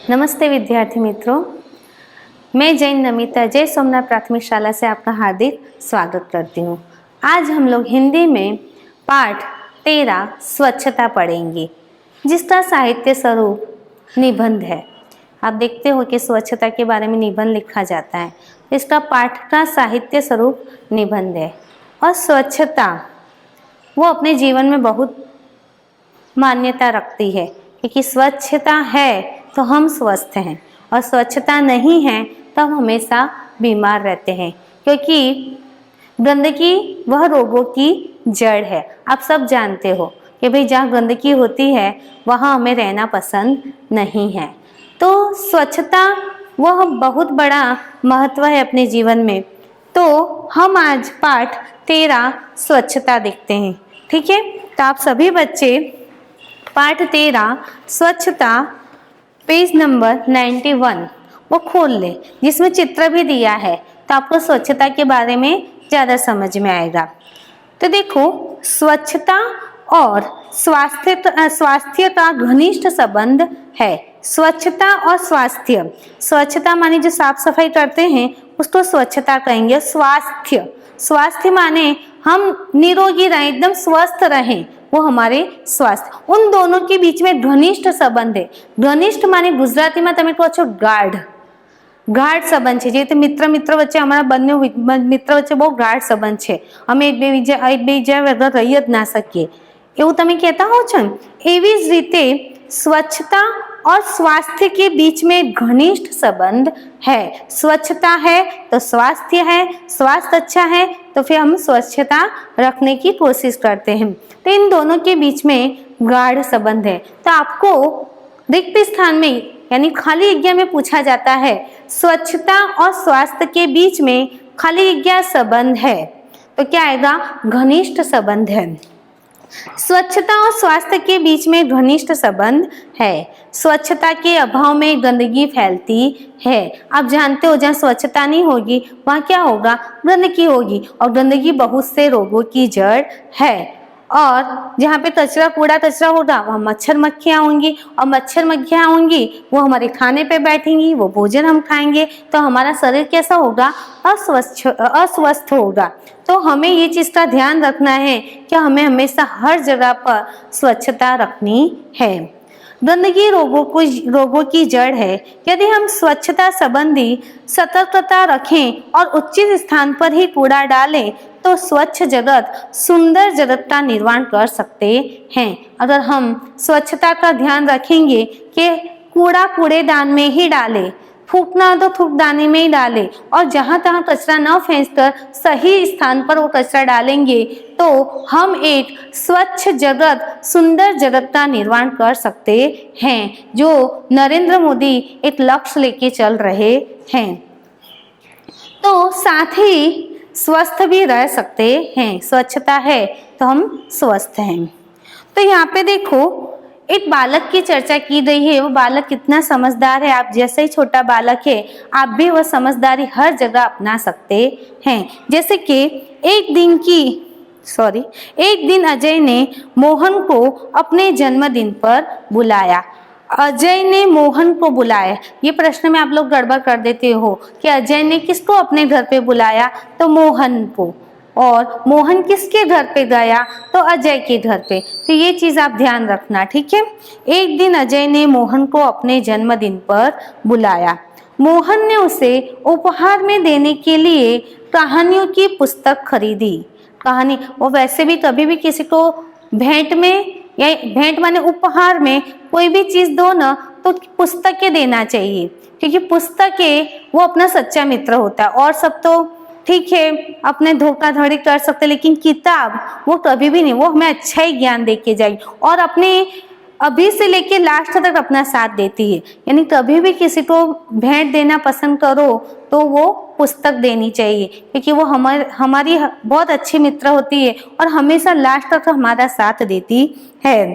नमस्ते विद्यार्थी मित्रों, मैं जैन नमिता जय सोमनाथ प्राथमिक शाला से आपका हार्दिक स्वागत करती हूँ। आज हम लोग हिंदी में पाठ 13 स्वच्छता पढ़ेंगे, जिसका साहित्य स्वरूप निबंध है। आप देखते हो कि स्वच्छता के बारे में निबंध लिखा जाता है, इसका पाठ का साहित्य स्वरूप निबंध है। और स्वच्छता वो अपने जीवन में बहुत मान्यता रखती है, क्योंकि स्वच्छता है तो हम स्वस्थ हैं और स्वच्छता नहीं है तो हम हमेशा बीमार रहते हैं, क्योंकि गंदगी वह रोगों की जड़ है। आप सब जानते हो कि भाई जहाँ गंदगी होती है वहाँ हमें रहना पसंद नहीं है। तो स्वच्छता वह बहुत बड़ा महत्व है अपने जीवन में। तो हम आज पाठ 13 स्वच्छता देखते हैं, ठीक है। तो आप सभी बच्चे पाठ 13 स्वच्छता पेज नंबर 91 वो खोल ले, जिसमें चित्र भी दिया है, तो आपको स्वच्छता के बारे में ज़्यादा समझ में आएगा। तो देखो, स्वच्छता और स्वास्थ्य का घनिष्ठ संबंध है। स्वच्छता और स्वास्थ्य, स्वच्छता माने जो साफ सफाई करते हैं उसको स्वच्छता कहेंगे। स्वास्थ्य माने हम निरोगी रहें, एकदम स्वस्थ रहें, वो हमारे स्वास्थ्य। उन दोनों के बीच में घनिष्ठ संबंध है। घनिष्ठ माने ગુજરાતી માં તમે કહો છો ગાઢ સંબંધ છે। જે રીતે મિત્ર વચ્ચે અમારા બંને મિત્ર વચ્ચે બહુ ગાઢ સંબંધ છે, અમે એકબીજા વગર રહી જ ના શકીએ, એવું તમે કહેતા હો છો ને। એવી જ રીતે स्वच्छता और स्वास्थ्य के बीच में घनिष्ठ संबंध है। स्वच्छता है तो स्वास्थ्य है, स्वास्थ्य अच्छा है तो फिर हम स्वच्छता रखने की कोशिश करते हैं। तो इन दोनों के बीच में गाढ़ संबंध है। तो आपको रिक्त स्थान में यानी खाली जगह में पूछा जाता है स्वच्छता और स्वास्थ्य के बीच में खाली जगह संबंध है, तो क्या आएगा? घनिष्ठ संबंध है। स्वच्छता और स्वास्थ्य के बीच में घनिष्ठ संबंध है। स्वच्छता के अभाव में गंदगी फैलती है। आप जानते हो जहाँ स्वच्छता नहीं होगी वहाँ क्या होगा? गंदगी होगी, और गंदगी बहुत से रोगों की जड़ है। और जहाँ पे कूड़ा कचरा होगा वहाँ मच्छर मक्खियाँ होंगी, और मच्छर मक्खियाँ होंगी वो हमारे खाने पे बैठेंगी, वो भोजन हम खाएंगे तो हमारा शरीर कैसा होगा? अस्वस्थ होगा। तो हमें ये चीज़ का ध्यान रखना है कि हमें हमेशा हर जगह पर स्वच्छता रखनी है। गंदगी रोगों की जड़ है। यदि हम स्वच्छता संबंधी सतर्कता रखें और उचित स्थान पर ही कूड़ा डालें तो स्वच्छ जगत सुंदर जगत का निर्माण कर सकते हैं। अगर हम स्वच्छता का ध्यान रखेंगे कि कूड़ा कूड़ेदान में ही डालें, थूकना तो थूकदानी में ही डालें, और जहाँ तहाँ कचरा न फेंककर सही स्थान पर वो कचरा डालेंगे तो हम एक स्वच्छ जगत, सुंदर जगत का निर्माण कर सकते हैं, जो नरेंद्र मोदी एक लक्ष्य लेके चल रहे हैं। तो साथ ही स्वस्थ भी रह सकते हैं। स्वच्छता है तो हम स्वस्थ हैं। तो यहाँ पे देखो, एक बालक की चर्चा की गई है। वो बालक कितना समझदार है। आप जैसे ही छोटा बालक है आप भी वह समझदारी हर जगह अपना सकते हैं। जैसे कि एक दिन अजय ने मोहन को अपने जन्मदिन पर बुलाया। अजय ने मोहन को बुलाया, ये प्रश्न में आप लोग गड़बड़ कर देते हो कि अजय ने किसको अपने घर पे बुलाया? तो मोहन को। और मोहन किसके घर पे गया? तो अजय के घर पे। तो ये चीज़ आप ध्यान रखना, ठीक है। एक दिन अजय ने मोहन को अपने जन्मदिन पर बुलाया। मोहन ने उसे उपहार में देने के लिए कहानियों की पुस्तक खरीदी। कहानी, वो वैसे भी कभी भी किसी को भेंट में या भेंट माने उपहार में कोई भी चीज़ दो ना तो पुस्तकें देना चाहिए, क्योंकि पुस्तकें वो अपना सच्चा मित्र होता है। और सब तो ठीक है अपने धोखाधड़ी कर सकते, लेकिन किताब वो कभी भी नहीं, वो हमें अच्छा ही ज्ञान दे के जाएगी और अपने अभी से लेके लास्ट तक अपना साथ देती है। यानी कभी भी किसी को भेंट देना पसंद करो तो वो पुस्तक देनी चाहिए, क्योंकि वो हमारी बहुत अच्छी मित्र होती है और हमेशा लास्ट तक हमारा साथ देती है।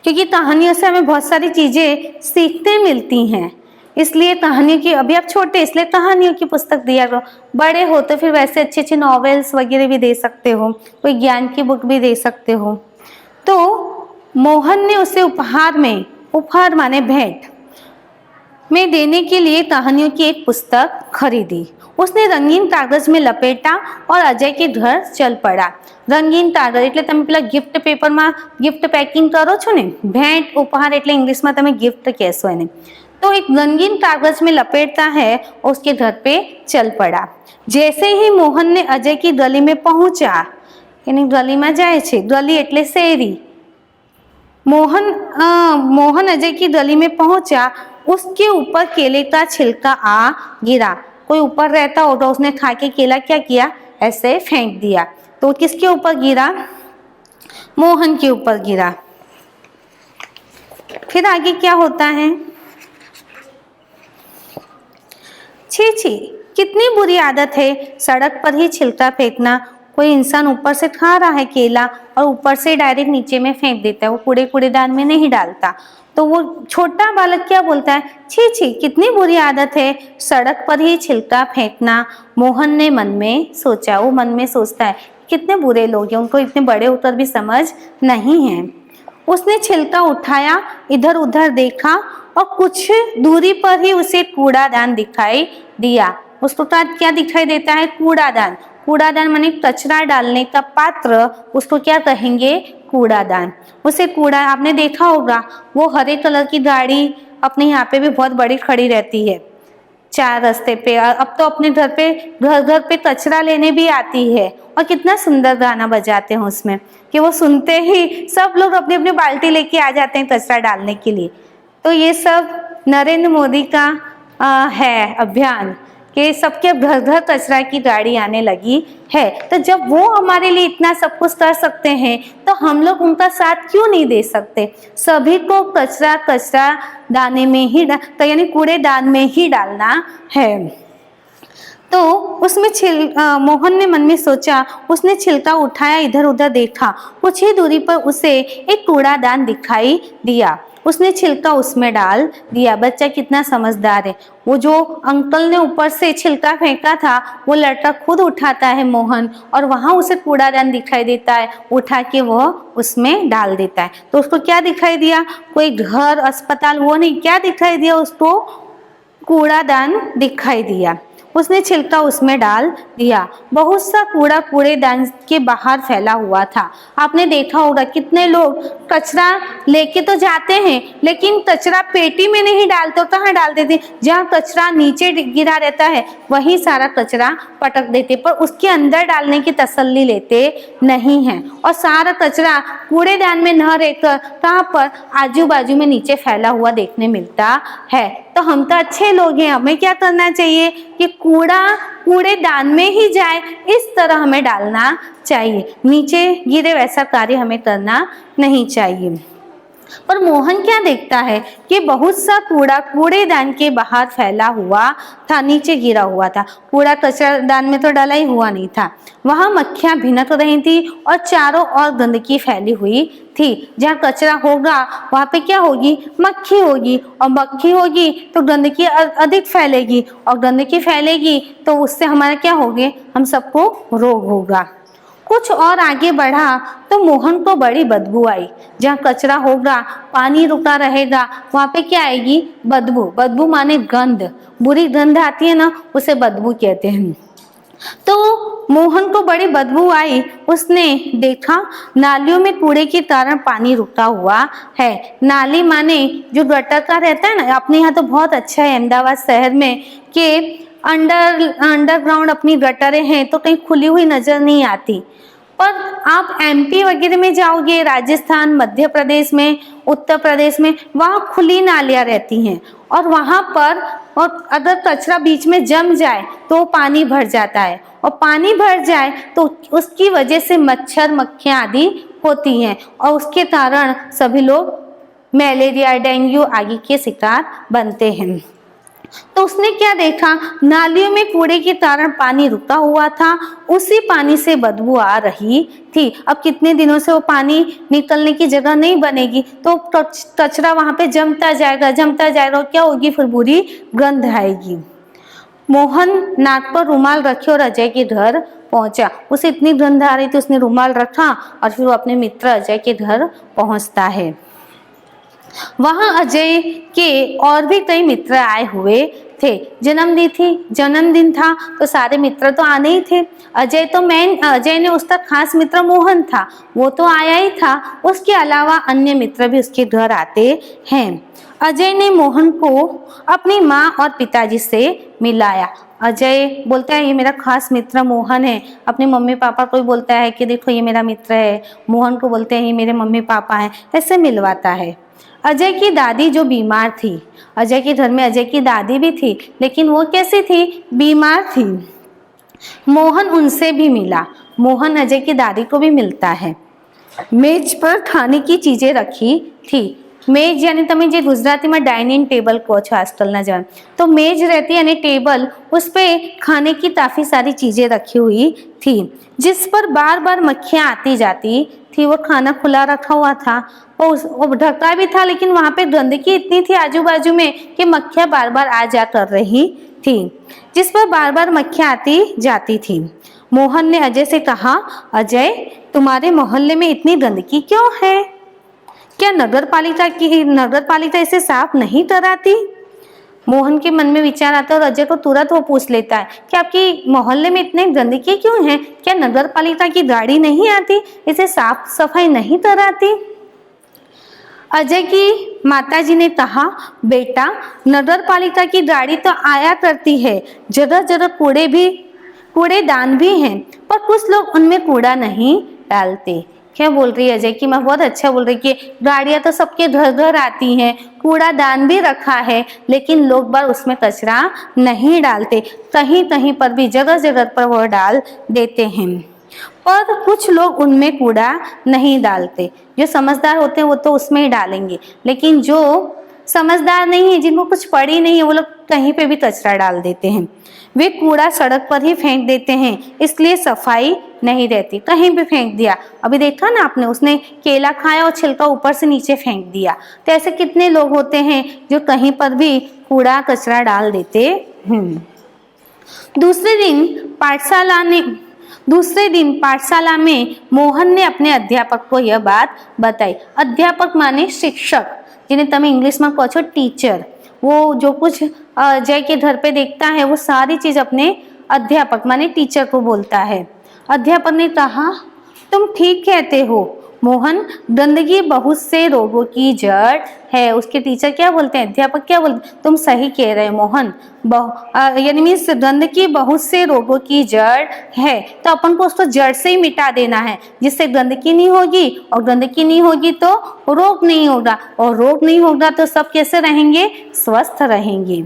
क्योंकि कहानियों से हमें बहुत सारी चीज़ें सीखते मिलती हैं, इसलिए कहानियों की, अभी आप छोटे इसलिए कहानियों की पुस्तक दिया करो। बड़े हो तो फिर वैसे अच्छे अच्छे नॉवेल्स वगैरह भी दे सकते हो, कोई ज्ञान की बुक भी दे सकते हो। तो मोहन ने उसे उपहार माने भेंट, में देने के लिए कहानियों की एक पुस्तक खरीदी। उसने रंगीन कागज में लपेटा और अजय के घर चल पड़ा। रंगीन कागज એટલે તમે પેલા ગિફ્ટ પેપરમાં ગિફ્ટ પેકિંગ કરો છો ને, भेंट उपहार એટલે इंग्लिशમાં તમે गिफ्ट કહેશો એને। तो एक रंगीन कागज में लपेटता है और उसके घर पे चल पड़ा। जैसे ही मोहन ने अजय की गली में पहुंचा, यानी गली में जाए छे, गली એટલે શેરી। मोहन अजय की गली में पहुंचा, उसके ऊपर केले का छिलका आ गिरा। कोई ऊपर रहता होगा, उसने खा के केला क्या किया, ऐसे फेंक दिया। तो किसके ऊपर गिरा, मोहन के ऊपर गिरा। फिर आगे क्या होता है, छी छी कितनी बुरी आदत है सड़क पर ही छिलका फेंकना। कोई इंसान ऊपर से खा रहा है केला और ऊपर से डायरेक्ट नीचे में फेंक देता है, वो कूड़ेदान में नहीं डालता। तो वो छोटा बालक क्या बोलता है, छी छी कितनी बुरी आदत है सड़क पर ही छिलका फेंकना। मोहन ने मन में सोचा, वो मन में सोचता है कितने बुरे लोग हैं, उनको इतने बड़े होकर भी समझ नहीं है। उसने छिलका उठाया, इधर उधर देखा और कुछ दूरी पर ही उसे कूड़ादान दिखाई दिया। उसको क्या दिखाई देता है, कूड़ादान। कूड़ादान माने कचरा डालने का पात्र, उसको क्या कहेंगे, कूड़ादान। उसे कूड़ा, आपने देखा होगा वो हरे कलर की गाड़ी अपने यहाँ पे भी बहुत बड़ी खड़ी रहती है, चार रास्ते पे। अब तो अपने घर पे कचरा लेने भी आती है और कितना सुंदर गाना बजाते हैं उसमें कि वो सुनते ही सब लोग अपनी अपनी बाल्टी लेके आ जाते हैं कचरा डालने के लिए। तो ये सब नरेंद्र मोदी का है अभियान कि सबके घर घर कचरा की गाड़ी आने लगी है। तो जब वो हमारे लिए इतना सब कुछ कर सकते हैं तो हम लोग उनका साथ क्यों नहीं दे सकते। सभी को कचरा दाने में ही तो यानी कूड़ेदान में ही डालना है। तो उसमें मोहन ने मन में सोचा, उसने छिलका उठाया, इधर उधर देखा, कुछ ही दूरी पर उसे एक कूड़ादान दिखाई दिया। उसने छिलका उसमें डाल दिया। बच्चा कितना समझदार है। वो जो अंकल ने ऊपर से छिलका फेंका था वो लड़का खुद उठाता है मोहन, और वहां उसे कूड़ादान दिखाई देता है, उठा के वो उसमें डाल देता है। तो उसको क्या दिखाई दिया, कोई घर अस्पताल वो नहीं, क्या दिखाई दिया उसको, कूड़ादान दिखाई दिया। उसने छिलका उसमें डाल दिया। बहुत सा कूड़ा कूड़ेदान के बाहर फैला हुआ था। आपने देखा होगा कितने लोग कचरा लेके तो जाते हैं लेकिन कचरा पेटी में नहीं डालते, कहाँ डाल देते, जहाँ कचरा नीचे गिरा रहता है वही सारा कचरा पटक देते, पर उसके अंदर डालने की तसल्ली लेते नहीं है। और सारा कचरा कूड़ेदान में न रहकर कहाँ पर, आजू बाजू में नीचे फैला हुआ देखने मिलता है। तो हम तो अच्छे लोग हैं, हमें क्या करना चाहिए कि कूड़ेदान में ही जाए, इस तरह हमें डालना चाहिए, नीचे गिरे वैसा कार्य हमें करना नहीं चाहिए। पर मोहन क्या देखता है कि बहुत सा कूड़ा कूड़ेदान के बाहर फैला हुआ था, नीचे गिरा हुआ था। कूड़ा कचरादान में तो डाला ही हुआ नहीं था। वहां मक्खियां भिनक रही थी और चारों ओर गंदगी फैली हुई थी। जहाँ कचरा होगा वहां पे क्या होगी, मक्खी होगी, और मक्खी होगी तो गंदगी अधिक फैलेगी, और गंदगी फैलेगी तो उससे हमारा क्या होगे, हम सबको रोग होगा। कुछ और आगे बढ़ा तो मोहन को बड़ी बदबू आई। जहाँ कचरा होगा, पानी रुका रहेगा, वहाँ पे क्या आएगी, बदबू। बदबू माने गंध, बुरी गंध आती है ना, उसे बदबू कहते हैं। तो मोहन को बड़ी बदबू आई। उसने देखा नालियों में कूड़े के कारण पानी रुका हुआ है। नाली माने जो गटर का रहता है ना, अपने यहाँ तो बहुत अच्छा है अहमदाबाद शहर में कि अंडरग्राउंड अपनी गटरें हैं तो कहीं खुली हुई नजर नहीं आती। पर आप एमपी वगैरह में जाओगे, राजस्थान, मध्य प्रदेश में, उत्तर प्रदेश में, वहाँ खुली नालियाँ रहती हैं, और वहाँ पर और अगर कचरा बीच में जम जाए तो पानी भर जाता है, और पानी भर जाए तो उसकी वजह से मच्छर मक्खियाँ आदि होती हैं, और उसके कारण सभी लोग मलेरिया, डेंगू आदि के शिकार बनते हैं। तो उसने क्या देखा, नालियों में कूड़े के कारण पानी रुका हुआ था, उसी पानी से बदबू आ रही थी। अब कितने दिनों से वो पानी निकलने की जगह नहीं बनेगी तो कचरा वहां पे जमता जाएगा, क्या होगी, फिर बुरी गंध आएगी। मोहन नाक पर रुमाल रखे और अजय के घर पहुंचा। उसे इतनी गंध आ रही थी, उसने रुमाल रखा और फिर वो अपने मित्र अजय के घर पहुंचता है। वहां अजय के और भी कई मित्र आए हुए थे। जन्मदिन था तो सारे मित्र तो आने ही थे। अजय ने उसका खास मित्र मोहन था, वो तो आया ही था। उसके अलावा अन्य मित्र भी उसके घर आते हैं। अजय ने मोहन को अपनी माँ और पिताजी से मिलाया। अजय बोलता है ये मेरा खास मित्र मोहन है। अपने मम्मी पापा को भी बोलता है कि देखो ये मेरा मित्र है। मोहन को बोलते हैं ये मेरे मम्मी पापा हैं, ऐसे मिलवाता है। अजय की दादी जो बीमार थी, अजय के घर में अजय की दादी भी थी, लेकिन वो कैसी थी? बीमार थी। मोहन उनसे भी मिला। मोहन अजय की दादी को भी मिलता है। मेज पर खाने की चीजें रखी थी। मेज यानी તમે જે ગુજરાતીમાં डाइनिंग टेबल કહો છો આજકાલના જમાને, तो मेज रहती यानी टेबल, उस पे खाने की काफी सारी चीजें रखी हुई थी, जिस पर बार बार मक्खियां आती जाती थी। वो खाना खुला रखा हुआ था, वो ढका भी था, लेकिन वहां पे गंदगी इतनी थी आजू बाजू में कि मक्खियां बार बार आ जा कर रही थी, जिस पर बार बार मक्खियां आती जाती थी। मोहन ने अजय से कहा, अजय तुम्हारे मोहल्ले में इतनी गंदगी क्यों है? क्या नगर पालिका इसे साफ नहीं कराती? मोहन के मन में विचार आता है और अजय को तुरंत वो पूछ लेता है कि आपकी मोहल्ले में इतने गंदगी क्यों है? क्या नगर पालिका की गाड़ी नहीं आती, इसे साफ सफाई नहीं कराती? अजय की माताजी ने कहा, बेटा नगर पालिका की गाड़ी तो आया करती है, जगह जगह कूड़ेदान भी हैं, पर कुछ लोग उनमें कूड़ा नहीं डालते। क्या बोल रही है अजय की माँ? बहुत अच्छा बोल रही है कि गाड़ियां तो सबके घर घर आती हैं, कूड़ादान भी रखा है, लेकिन लोग बार उसमें कचरा नहीं डालते। कहीं कहीं पर भी जगह जगह पर वो डाल देते हैं, पर कुछ लोग उनमें कूड़ा नहीं डालते। जो समझदार होते हैं वो तो उसमें ही डालेंगे, लेकिन जो समझदार नहीं है, जिनको कुछ पड़ी नहीं है, वो लोग कहीं पे भी कचरा डाल देते हैं। वे कूड़ा सड़क पर ही फेंक देते हैं, इसलिए सफाई नहीं रहती। कहीं भी फेंक दिया, अभी देखा ना आपने, उसने केला खाया और छिलका ऊपर से नीचे फेंक दिया। तो ऐसे कितने लोग होते हैं जो कहीं पर भी कूड़ा कचरा डाल देते हैं। दूसरे दिन पाठशाला में मोहन ने अपने अध्यापक को यह बात बताई। अध्यापक माने शिक्षक, जिन्हें તમે इंग्लिश में કહો છો टीचर। वो जो कुछ अजय के घर पे देखता है वो सारी चीज अपने अध्यापक माने टीचर को बोलता है। अध्यापक ने कहा, तुम ठीक कहते हो मोहन, गंदगी बहुत से रोगों की जड़ है। उसके टीचर क्या बोलते हैं, अध्यापक क्या बोलते हैं, तुम सही कह रहे हो मोहन, यानी मीन्स गंदगी बहुत से रोगों की जड़ है, तो अपन को उसको जड़ से ही मिटा देना है, जिससे गंदगी नहीं होगी, और गंदगी नहीं होगी तो रोग नहीं होगा, और रोग नहीं होगा तो सब कैसे रहेंगे? स्वस्थ रहेंगे।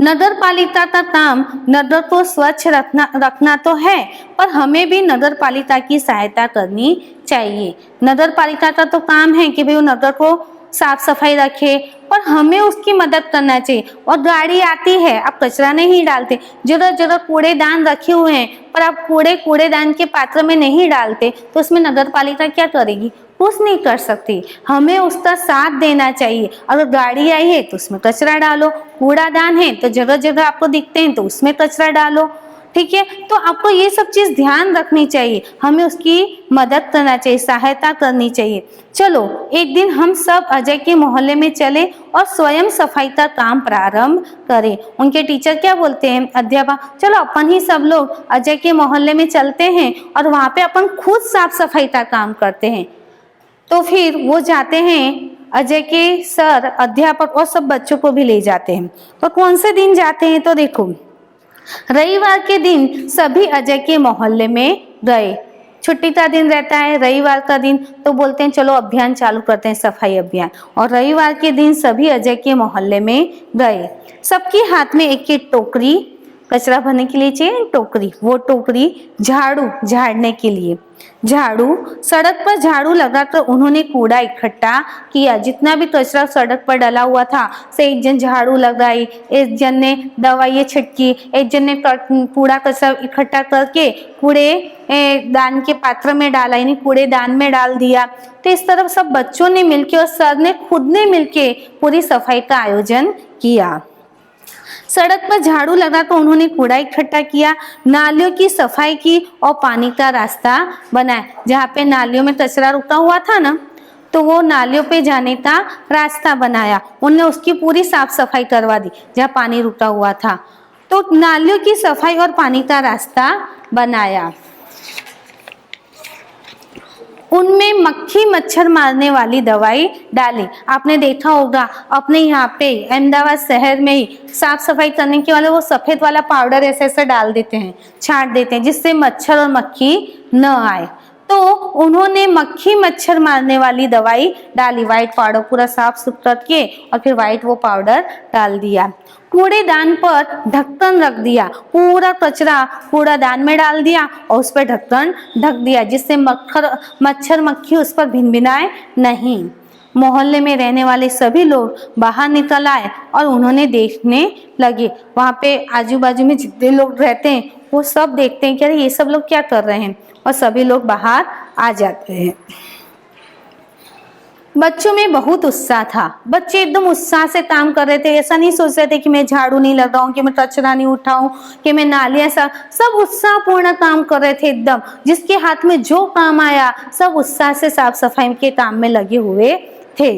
नगर पालिका का काम नगर को स्वच्छ रखना तो है, पर हमें भी नगर पालिका की सहायता करनी चाहिए। नगर पालिका का तो काम है कि भाई वो नगर को साफ सफाई रखे, पर हमें उसकी मदद करना चाहिए। और गाड़ी आती है, आप कचरा नहीं डालते, जगह जगह कूड़ेदान रखे हुए हैं, पर आप कूड़ेदान के पात्र में नहीं डालते, तो उसमें नगर पालिका क्या करेगी? कुछ नहीं कर सकती। हमें उसका साथ देना चाहिए। अगर गाड़ी आई है तो उसमें कचरा डालो, कूड़ादान है तो जगह जगह आपको दिखते हैं तो उसमें कचरा डालो, ठीक है? तो आपको ये सब चीज ध्यान रखनी चाहिए, हमें उसकी मदद करना चाहिए, सहायता करनी चाहिए। चलो एक दिन हम सब अजय के मोहल्ले में चले और स्वयं सफाई का काम प्रारंभ करें। उनके टीचर क्या बोलते हैं, अध्यापक, चलो अपन ही सब लोग अजय के मोहल्ले में चलते हैं और वहां पे अपन खुद साफ सफाई का काम करते हैं। तो फिर वो जाते हैं, अजय के सर, अध्यापक और सब बच्चों को भी ले जाते हैं। तो कौन से दिन जाते हैं, तो देखो रविवार के दिन सभी अजय के मोहल्ले में गए। छुट्टी का दिन रहता है रविवार का दिन, तो बोलते हैं चलो अभियान चालू करते हैं, सफाई अभियान। और रविवार के दिन सभी अजय के मोहल्ले में गए। सबके हाथ में एक एक टोकरी, कचरा भरने के लिए चाहिए टोकरी, वो टोकरी झाड़ू झाड़ने के लिए, झाड़ू, सड़क पर झाड़ू लगाकर उन्होंने कूड़ा इकट्ठा किया। जितना भी कचरा सड़क पर डला हुआ था, से एक जन झाड़ू लगाई, एक जन ने दवाई छिड़की, एक जन ने कूड़ा कचरा इकट्ठा करके कूड़े दान के पात्र में डाला, यानी कूड़ेदान में डाल दिया। तो इस तरफ सब बच्चों ने मिलकर और सर ने खुद ने मिलकर पूरी सफाई का आयोजन किया। सड़क पर झाड़ू लगाकर उन्होंने कूड़ा इकट्ठा किया, नालियों की सफाई की और पानी का रास्ता बनाया। जहाँ पे नालियों में कचरा रुका हुआ था ना, तो वो नालियों पे जाने का रास्ता बनाया, उनने उसकी पूरी साफ सफाई करवा दी जहाँ पानी रुका हुआ था, तो नालियों की सफाई और पानी का रास्ता बनाया। उनमें मक्खी मच्छर मारने वाली दवाई डाली। आपने देखा होगा अपने यहाँ पे अहमदाबाद शहर में ही साफ सफाई करने के वाले वो सफेद वाला पाउडर ऐसे ऐसे डाल देते हैं, छाट देते हैं, जिससे मच्छर और मक्खी न आए। तो उन्होंने मक्खी मच्छर मारने वाली दवाई डाली, व्हाइट पाउडर पूरा साफ सुथरा किए और फिर व्हाइट वो पाउडर डाल दिया। कूड़ेदान पर ढक्कन रख दिया, पूरा कचरा कूड़ादान में डाल दिया और उस पर ढक्कन ढक दिया, जिससे मच्छर मक्खी उस पर भिनभिनाए नहीं। मोहल्ले में रहने वाले सभी लोग बाहर निकल आए और उन्होंने देखने लगे। वहाँ पे आजू बाजू में जितने लोग रहते हैं वो सब देखते हैं कि अरे ये सब लोग क्या कर रहे हैं, और सभी लोग बाहर आ जाते हैं। बच्चों में बहुत उत्साह था, बच्चे एकदम उत्साह से काम कर रहे थे। ऐसा नहीं सोच रहे थे कि मैं झाड़ू नहीं लगाऊं, कि मैं कचरा नहीं उठाऊं, कि मैं नालियां सब उत्साहपूर्ण काम कर रहे थे एकदम। जिसके हाथ में जो काम आया सब उत्साह से साफ सफाई के काम में लगे हुए थे।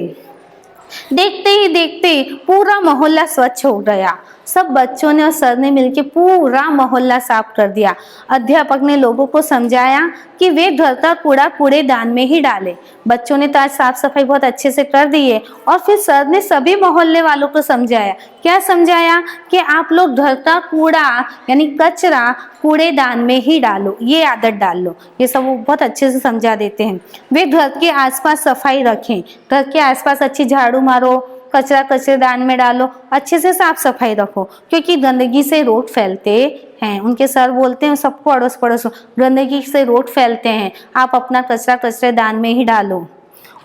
देखते ही देखते पूरा मोहल्ला स्वच्छ हो गया। सब बच्चों ने और सर ने मिलकर पूरा मोहल्ला साफ कर दिया। अध्यापक ने लोगों को समझाया कि वे घर का कूड़ा कूड़ेदान में ही डालें। बच्चों ने तो आज साफ सफाई बहुत अच्छे से कर दी है। और फिर सर ने सभी मोहल्ले वालों को समझाया। क्या समझाया? कि आप लोग घर का कूड़ा यानी कचरा कूड़ेदान में ही डालो, ये आदत डाल लो। ये सब वो बहुत अच्छे से समझा देते हैं। वे घर के आसपास सफाई रखें, घर के आसपास अच्छी झाड़ू मारो, कचरा कचरेदान में डालो, अच्छे से साफ सफाई रखो, क्योंकि गंदगी से रोग फैलते हैं। उनके सर बोलते हैं सबको अड़ोस पड़ोस गंदगी से रोग फैलते हैं, आप अपना कचरा कचरेदान में ही डालो।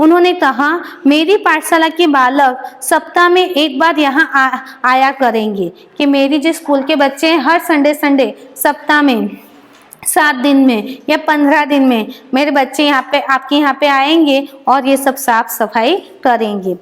उन्होंने कहा मेरी पाठशाला के बालक सप्ताह में एक बार यहाँ आया करेंगे, कि मेरी जो स्कूल के बच्चे हैं हर संडे सप्ताह में 7 दिन में या 15 दिन में मेरे बच्चे यहाँ पे आपके यहाँ पे आएंगे और ये सब साफ सफाई करेंगे।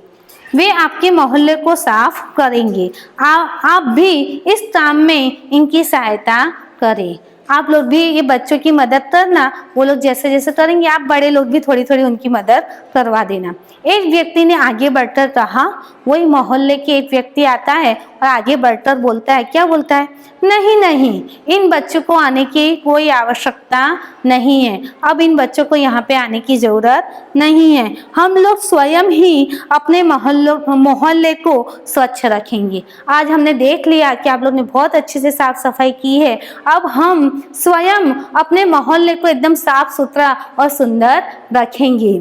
वे आपके मोहल्ले को साफ करेंगे। आप भी इस काम में इनकी सहायता करें। आप लोग भी ये बच्चों की मदद करना, वो लोग जैसे जैसे करेंगे आप बड़े लोग भी थोड़ी थोड़ी उनकी मदद करवा देना। एक व्यक्ति ने आगे बढ़कर कहा, वही मोहल्ले के एक व्यक्ति आता है और आगे बढ़कर बोलता है, क्या बोलता है? नहीं, इन बच्चों को आने की कोई आवश्यकता नहीं है, अब इन बच्चों को यहाँ पे आने की जरूरत नहीं है। हम लोग स्वयं ही अपने मोहल्ले को स्वच्छ रखेंगे। आज हमने देख लिया कि आप लोग ने बहुत अच्छे से साफ सफाई की है। अब हम स्वयं अपने मोहल्ले को एकदम साफ सुथरा और सुंदर रखेंगे।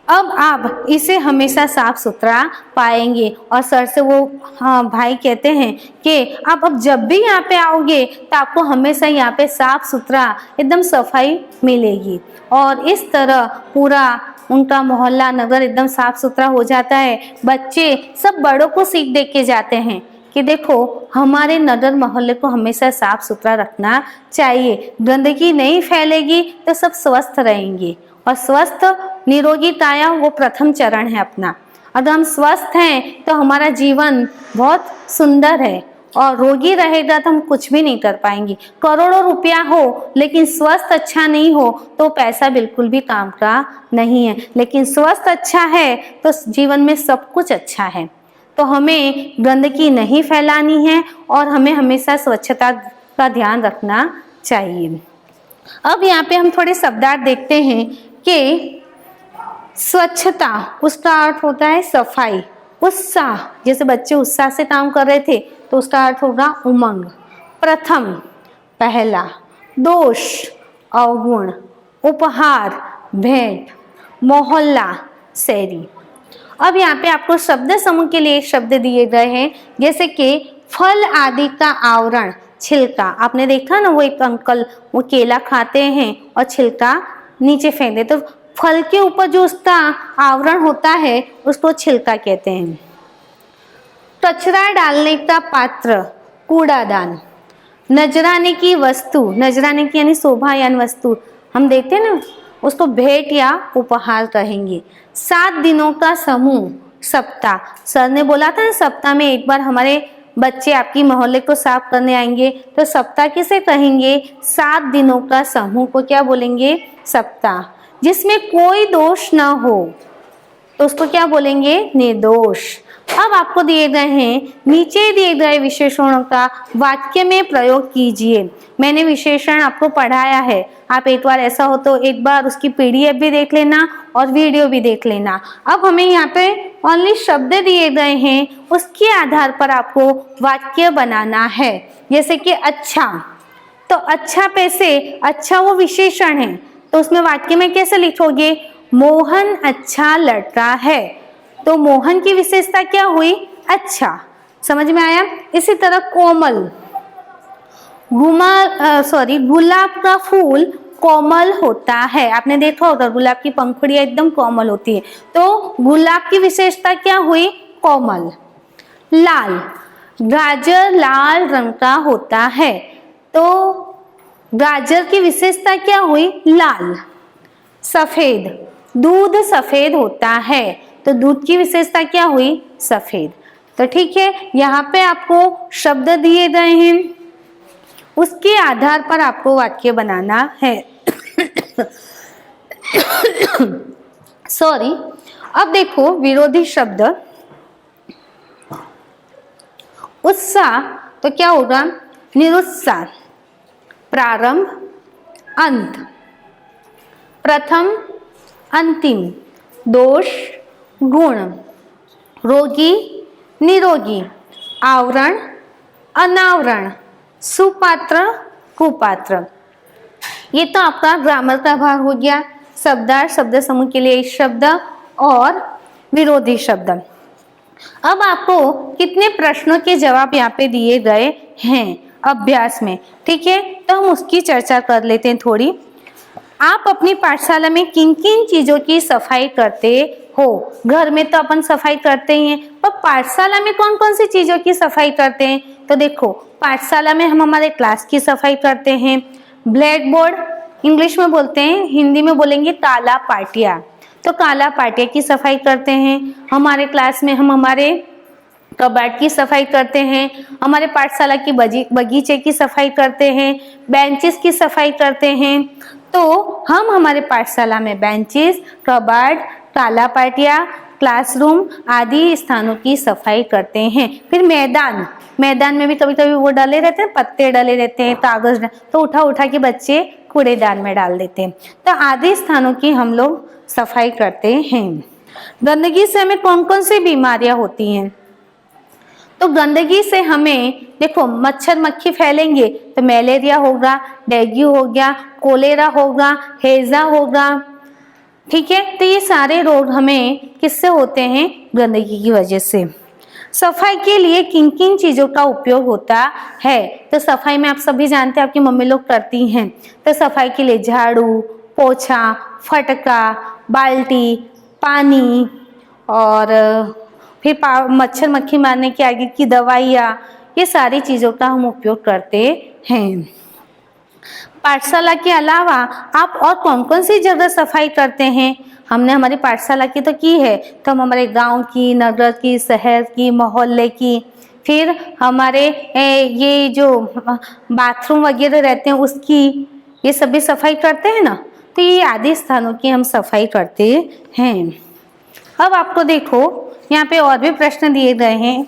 अब आप इसे हमेशा साफ सुथरा पाएंगे। और सर से वो भाई कहते हैं कि आप अब जब भी यहाँ पे आओगे तो आपको हमेशा यहाँ पे साफ सुथरा एकदम सफाई मिलेगी। और इस तरह पूरा उनका मोहल्ला नगर एकदम साफ सुथरा हो जाता है। बच्चे सब बड़ों को सीख दे के जाते हैं कि देखो हमारे नगर मोहल्ले को हमेशा साफ सुथरा रखना चाहिए। गंदगी नहीं फैलेगी तो सब स्वस्थ रहेंगे, और स्वस्थ निरोगी काया वो प्रथम चरण है अपना। अगर हम स्वस्थ हैं तो हमारा जीवन बहुत सुंदर है, और रोगी रहेगा तो हम कुछ भी नहीं कर पाएंगे। करोड़ों रुपया हो लेकिन स्वस्थ अच्छा नहीं हो तो पैसा बिल्कुल भी काम का नहीं है। लेकिन स्वस्थ अच्छा है तो जीवन में सब कुछ अच्छा है। तो हमें गंदगी नहीं फैलानी है और हमें हमेशा स्वच्छता का ध्यान रखना चाहिए। अब यहाँ पे हम थोड़े शब्दार्थ देखते हैं कि स्वच्छता उसका अर्थ होता है सफाई। उत्साह, जैसे बच्चे उत्साह से काम कर रहे थे तो उसका अर्थ होगा उमंग। प्रथम पहला, दोष अवगुण, उपहार भेंट, मोहल्ला शैरी। अब यहाँ पे आपको शब्द समूह के लिए शब्द दिए गए हैं, जैसे कि फल आदि का आवरण, छिलका। आपने देखा ना वो एक अंकल वो केला खाते हैं और छिलका नीचे फेंक देते, तो फल के ऊपर जो उसका आवरण होता है उसको छिलका कहते हैं। कचरा डालने का पात्र कूड़ादान। नजराने की वस्तु, नजराने की यानी शोभा यानी वस्तु हम देखते हैं ना उसको भेंट या उपहार कहेंगे। 7 दिनों का समूह सप्ताह। सर ने बोला था ना सप्ताह में एक बार हमारे बच्चे आपकी मोहल्ले को साफ करने आएंगे, तो सप्ताह किसे कहेंगे? 7 दिनों का समूह को क्या बोलेंगे? सप्ताह। जिसमें कोई दोष न हो तो उसको क्या बोलेंगे, निर्दोष। अब आपको दिए गए हैं, नीचे दिए गए विशेषणों का वाक्य में प्रयोग कीजिए। मैंने विशेषण आपको पढ़ाया है, आप एक बार ऐसा हो तो एक बार उसकी पीडीएफ भी देख लेना और वीडियो भी देख लेना। अब हमें यहाँ पे ओनली शब्द दिए गए हैं, उसके आधार पर आपको वाक्य बनाना है। जैसे कि अच्छा, तो अच्छा पे से, अच्छा वो विशेषण है तो उसमें वाक्य में कैसे लिखोगे, मोहन अच्छा लड़का है, तो मोहन की विशेषता क्या हुई, अच्छा। समझ में आया। इसी तरह कोमल, गुलाब का फूल कोमल होता है। आपने देखा होगा गुलाब की पंखुड़ियां एकदम कोमल होती है, तो गुलाब की विशेषता क्या हुई, कोमल। लाल, गाजर लाल रंग का होता है, तो गाजर की विशेषता क्या हुई, लाल। सफेद, दूध सफेद होता है, तो दूध की विशेषता क्या हुई, सफेद। तो ठीक है, यहाँ पे आपको शब्द दिए गए हैं, उसके आधार पर आपको वाक्य बनाना है। सॉरी। अब देखो विरोधी शब्द, उत्साह, तो क्या होगा, निरुत्साह। प्रारंभ, अंत, प्रथम, अंतिम, दोष, गुण, रोगी, निरोगी, आवरण, अनावरण, सुपात्र, कुपात्र। ये तो आपका ग्रामर का भाग हो गया। शब्दार्थ, शब्द समूह के लिए शब्द और विरोधी शब्द। अब आपको कितने प्रश्नों के जवाब यहाँ पे दिए गए हैं अभ्यास में, ठीक है, तो हम उसकी चर्चा कर लेते हैं थोड़ी। आप अपनी पाठशाला में किन किन चीजों की सफाई करते हो? घर में तो अपन सफाई करते ही हैं, पर पाठशाला में कौन कौन सी चीजों की सफाई करते हैं? तो देखो, पाठशाला में हम हमारे क्लास की सफाई करते हैं, ब्लैक बोर्ड इंग्लिश में बोलते हैं, हिंदी में बोलेंगे काला पाटिया, तो काला पाटिया की सफाई करते हैं। हमारे क्लास में हम हमारे कबाड़ की सफाई करते हैं, हमारे पाठशाला की बगीचे की सफाई करते हैं, बेंचेस की सफाई करते हैं। तो हम हमारे पाठशाला में बेंचेस, कबाड़, काला पाटिया, क्लासरूम आदि स्थानों की सफाई करते हैं। फिर मैदान में भी कभी कभी वो डाले रहते हैं, पत्ते डाले रहते हैं, कागज, तो उठा उठा के बच्चे कूड़ेदान में डाल देते हैं। तो आदि स्थानों की हम लोग सफाई करते हैं। गंदगी से हमें कौन कौन सी बीमारियां होती हैं? तो गंदगी से हमें देखो, मच्छर मक्खी फैलेंगे तो मलेरिया होगा, डेंगू हो गया, कोलेरा होगा, हैजा होगा, ठीक है। तो ये सारे रोग हमें किससे होते हैं? गंदगी की वजह से। सफाई के लिए किन किन चीजों का उपयोग होता है? तो सफाई में आप सभी जानते हैं, आपकी मम्मी लोग करती हैं। तो सफाई के लिए झाड़ू, पोछा, फटका, बाल्टी, पानी, और फिर मच्छर मक्खी मारने के आगे की दवाइयाँ, ये सारी चीज़ों का हम उपयोग करते हैं। पाठशाला के अलावा आप और कौन कौन सी जगह सफाई करते हैं? हमने हमारी पाठशाला की तो की है, तो हम हमारे गांव की, नगर की, शहर की, मोहल्ले की, फिर हमारे ये जो बाथरूम वगैरह रहते हैं उसकी, ये सभी सफाई करते हैं ना। तो ये आदि स्थानों की हम सफाई करते हैं। अब आपको देखो, यहाँ पे और भी प्रश्न दिए गए हैं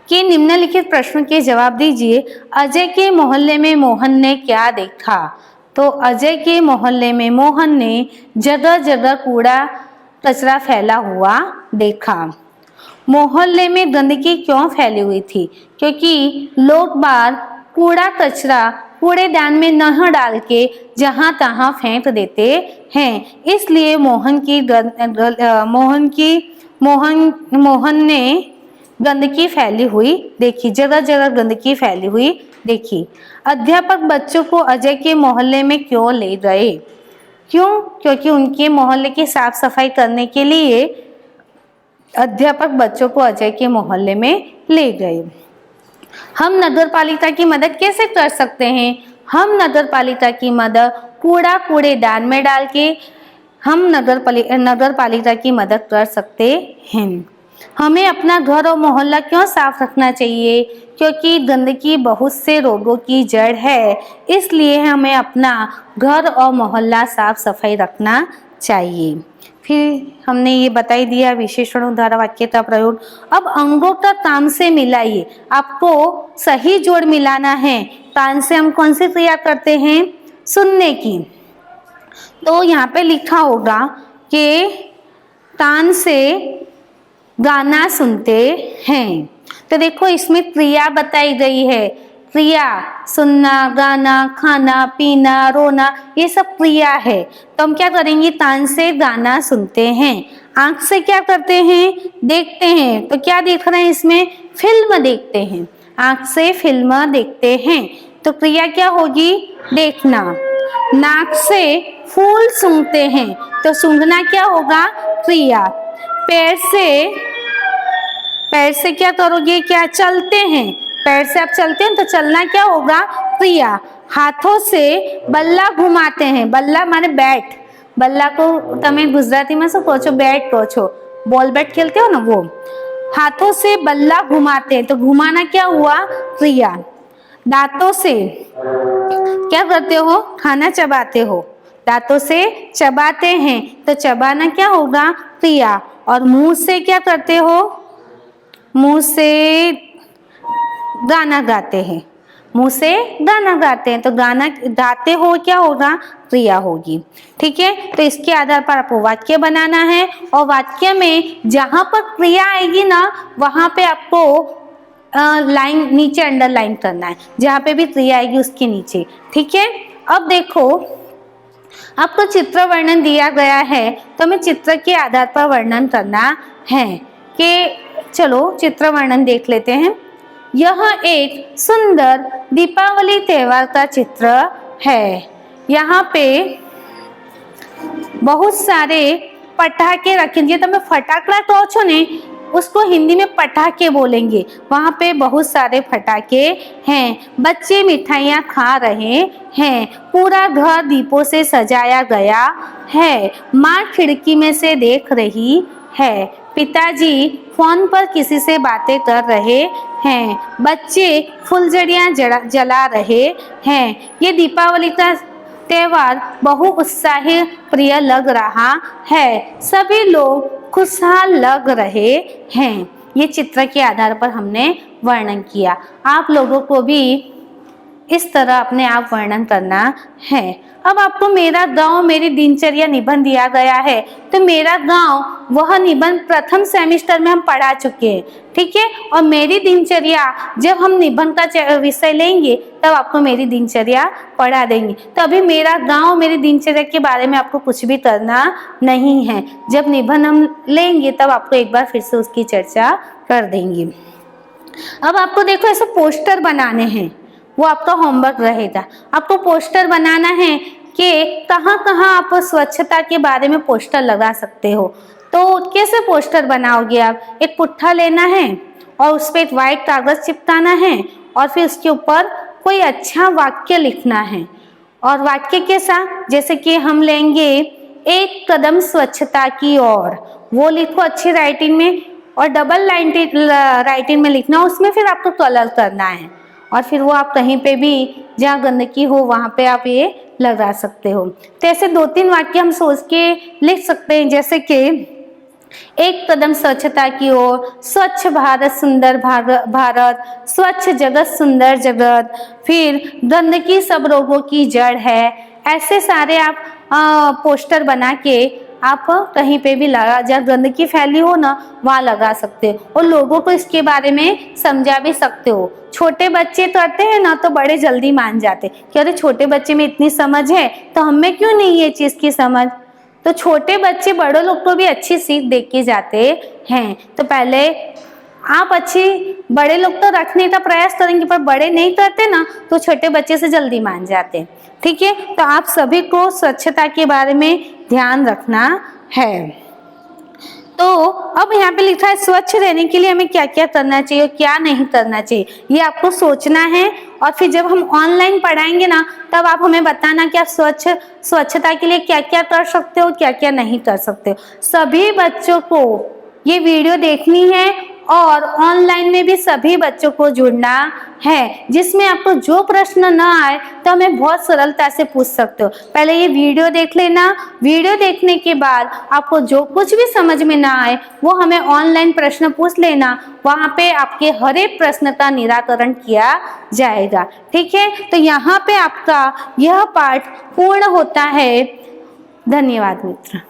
कि निम्नलिखित प्रश्नों के जवाब दीजिए। अजय के मोहल्ले में मोहन ने क्या देखा? तो अजय के मोहल्ले में मोहन ने जगह जगह कूड़ा कचरा फैला हुआ देखा। मोहल्ले में गंदगी क्यों फैली हुई थी? क्योंकि लोग बार कूड़ा कचरा कूड़ेदान में न डाल के जहां तहां फेंक देते हैं, इसलिए मोहन ने गंदगी फैली हुई देखी, जगह जगह गंदगी फैली हुई देखी। अध्यापक बच्चों को अजय के मोहल्ले में क्यों ले गए? क्यों? क्योंकि उनके मोहल्ले की साफ सफाई करने के लिए अध्यापक बच्चों को अजय के मोहल्ले में ले गए। हम नगर पालिका की मदद कैसे कर सकते हैं? हम नगर पालिका की मदद कूड़ा कूड़ेदान में डाल के हम नगर पालिका की मदद कर सकते हैं। हमें अपना घर और मोहल्ला क्यों साफ रखना चाहिए? क्योंकि गंदगी बहुत से रोगों की जड़ है, इसलिए हमें अपना घर और मोहल्ला साफ सफाई रखना चाहिए। फिर हमने ये बता ही दिया विशेषण उदाहरण वाक्य का प्रयोग। अब अंगों का तान से मिलाइए। आपको सही जोड़ मिलाना है। तान से हम कौन सी क्रिया करते हैं? सुनने की। तो यहाँ पे लिखा होगा कि तान से गाना सुनते हैं। तो देखो इसमें क्रिया बताई गई है। क्रिया सुनना, गाना, खाना, पीना, रोना, ये सब क्रिया है। तो हम क्या करेंगे? तान से गाना सुनते हैं। आंख से क्या करते हैं? देखते हैं। तो क्या देख रहे हैं इसमें? फिल्म देखते हैं। आंख से फिल्म देखते हैं। तो क्रिया क्या होगी? देखना। नाक से फूल सूंघते हैं। तो सूंघना क्या होगा? क्रिया। पैर से क्या करोगे? क्या चलते हैं। पैर से आप चलते हैं तो चलना क्या होगा? क्रिया। हाथों से बल्ला घुमाते हैं। बल्ला माने बैट। बल्ला को तमे गुजराती में શું કહો છો? बैट કહો છો। बॉल बैट खेलते हो ना वो। हाथों से बल्ला घुमाते हैं तो घुमाना क्या हुआ? क्रिया। दांतों से क्या करते हो? खाना चबाते हो। दांतों से चबाते हैं तो चबाना क्या होगा? क्रिया। और मुंह से क्या करते हो? मुंह से गाना गाते हैं। मुंह से गाना गाते हैं तो गाना गाते हो क्या होगा? क्रिया होगी। ठीक है, तो इसके आधार पर आपको वाक्य बनाना है और वाक्य में जहां पर क्रिया आएगी ना वहां पे आपको लाइन नीचे अंडरलाइन करना है। जहां पे भी क्रिया आएगी उसके नीचे। ठीक है, अब देखो आपको चित्र वर्णन दिया गया है तो हमें चित्र के आधार पर वर्णन करना है। कि चलो चित्र वर्णन देख लेते हैं। यह एक सुंदर दीपावली त्योहार का चित्र है। यहाँ पे बहुत सारे पटाखे रखे हैं। तो मैं फटाकड़ा કહો છો ने, उसको हिंदी में पटाखे बोलेंगे। वहाँ पे बहुत सारे पटाखे हैं। बच्चे मिठाइयाँ खा रहे हैं। पूरा घर दीपों से सजाया गया है। माँ खिड़की में से देख रही है। पिताजी फोन पर किसी से बातें कर रहे हैं। बच्चे फुलझड़ियाँ जला रहे हैं। ये दीपावली का त्योहार बहु उत्साही प्रिय लग रहा है। सभी लोग खुशहाल लग रहे हैं। ये चित्र के आधार पर हमने वर्णन किया। आप लोगों को भी इस तरह अपने आप वर्णन करना है। अब आपको मेरा गांव मेरी दिनचर्या निबंध दिया गया है। तो मेरा गांव वह निबंध प्रथम सेमेस्टर में हम पढ़ा चुके हैं। ठीक है, और मेरी दिनचर्या जब हम निबंध का विषय लेंगे तब आपको मेरी दिनचर्या पढ़ा देंगे। तो अभी मेरा गांव मेरी दिनचर्या के बारे में आपको कुछ भी करना नहीं है। जब निबंध हम लेंगे तब आपको एक बार फिर से उसकी चर्चा कर देंगे। अब आपको देखो ऐसे पोस्टर बनाने हैं, वो आपका होमवर्क रहेगा। आपको पोस्टर बनाना है कि कहाँ कहाँ आप स्वच्छता के बारे में पोस्टर लगा सकते हो। तो कैसे पोस्टर बनाओगे आप? एक पुट्ठा लेना है और उस पर एक वाइट कागज चिपकाना है और फिर उसके ऊपर कोई अच्छा वाक्य लिखना है। और वाक्य के साथ जैसे कि हम लेंगे एक कदम स्वच्छता की ओर, वो लिखो अच्छी राइटिंग में और डबल राइटिंग में लिखना। उसमें फिर आपको कलर करना है और फिर वो आप कहीं पे भी जहाँ गंदगी हो वहाँ पे आप ये लगा सकते हो। तो ऐसे 2-3 वाक्य हम सोच के लिख सकते हैं। जैसे कि एक कदम स्वच्छता की ओर, स्वच्छ भारत सुंदर भारत, स्वच्छ जगत सुंदर जगत, फिर गंदगी सब रोगों की जड़ है। ऐसे सारे आप पोस्टर बना के आप कहीं पे भी लगा, जहाँ गंदगी फैली हो ना वहाँ लगा सकते हो और लोगों को इसके बारे में समझा भी सकते हो। छोटे बच्चे करते हैं ना तो बड़े जल्दी मान जाते कि अरे छोटे बच्चे में इतनी समझ है तो हमें क्यों नहीं ये चीज़ की समझ। तो छोटे बच्चे बड़ों लोग को भी अच्छी सीख दे के जाते हैं। तो पहले आप बड़े लोग तो रखने का प्रयास करेंगे पर बड़े नहीं करते ना तो छोटे बच्चे से जल्दी मान जाते हैं। ठीक है, तो आप सभी को स्वच्छता के बारे में ध्यान रखना है। तो अब यहाँ पे लिखा है स्वच्छ रहने के लिए हमें क्या क्या करना चाहिए और क्या नहीं करना चाहिए, ये आपको सोचना है। और फिर जब हम ऑनलाइन पढ़ाएंगे ना तब आप हमें बताना कि आप स्वच्छता के लिए क्या क्या कर सकते हो, क्या क्या नहीं कर सकते हो। सभी बच्चों को ये वीडियो देखनी है और ऑनलाइन में भी सभी बच्चों को जुड़ना है, जिसमें आपको जो प्रश्न ना आए तो हमें बहुत सरलता से पूछ सकते हो। पहले ये वीडियो देख लेना, वीडियो देखने के बाद आपको जो कुछ भी समझ में ना आए वो हमें ऑनलाइन प्रश्न पूछ लेना, वहाँ पे आपके हर एक प्रश्न का निराकरण किया जाएगा। ठीक है, तो यहाँ पे आपका यह पाठ पूर्ण होता है। धन्यवाद मित्र।